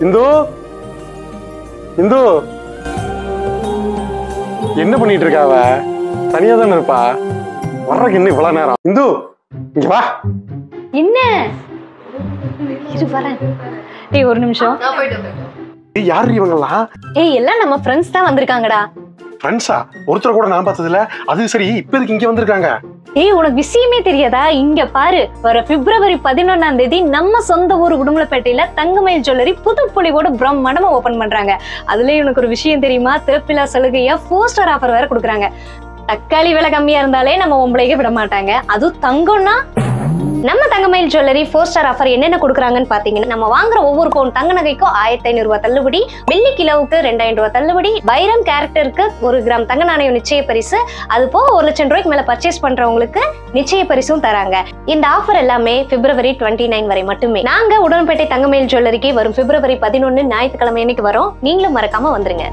இந்து இந்து என்ன பண்ணிட்டு இருக்காவ? தனியா தானே இருப்பா. வர்றதுக்கு இன்னும் இவ்வளவு நேரம். இந்து இங்க வா. என்ன இரு வரேன். ஏய் ஒரு நிமிஷம். யாரு இவங்கலாம்? ஏய் எல்லாம் நம்ம ஃப்ரெண்ட்ஸ் தான் வந்திருக்காங்கடா. ஃப்ரெண்ட்ஸா? ஒருத்தர் கூட நான் பார்த்தது இல்ல. அது சரி, இப்ப எதுக்கு இங்க வந்திருக்காங்க? ஏய் உனக்கு விஷயமே தெரியாதா? இங்க பாரு, வர பிப்ரவரி 11ஆம் தேதி நம்ம சொந்த ஊர் உடுமலைப்பேட்டையில தங்கமயில் ஜுவல்லரி புது பொலிவோட பிரம்மாண்டமா ஓபன் பண்றாங்க. அதுலயும் உனக்கு ஒரு விஷயம் தெரியுமா? திறப்பிலா சலுகையா 4 ஸ்டார் ஆஃபர் வேற கொடுக்குறாங்க. தக்காளி விலை கம்மியா இருந்தாலே நம்ம உம்பளைக்கு விட மாட்டாங்க. அதுவும் தங்கம்னா நம்ம தங்கமயில் ஜுவல்லரி 4 ஸ்டார் ஆஃபர் என்னென்ன கொடுக்குறாங்கன்னு பாத்தீங்கன்னா, நம்ம வாங்குற ஒவ்வொரு பவுன் தங்க நகைக்கும் 1500 ரூபாய் தள்ளுபடி, வெள்ளி கிலோவுக்கு 2000 ரூபாய் தள்ளுபடி, வைரம் கேரக்டருக்கு 1 கிராம் தங்க நாணயம் நிச்சய பரிசு, அது போக 1 லட்சம் ரூபாய்க்கு மேல பர்ச்சேஸ் பண்றவங்களுக்கு நிச்சய பரிசும் தராங்க. இந்த ஆஃபர் எல்லாமே பிப்ரவரி 29 வரை மட்டுமே. நாங்க உடன்பேட்டை தங்கமயில் ஜுவல்லரிக்கு வரும் பிப்ரவரி 11 ஞாயிற்றுக்கிழமை அன்னைக்கு வரோம். நீங்களும் மறக்காம வந்துருங்க.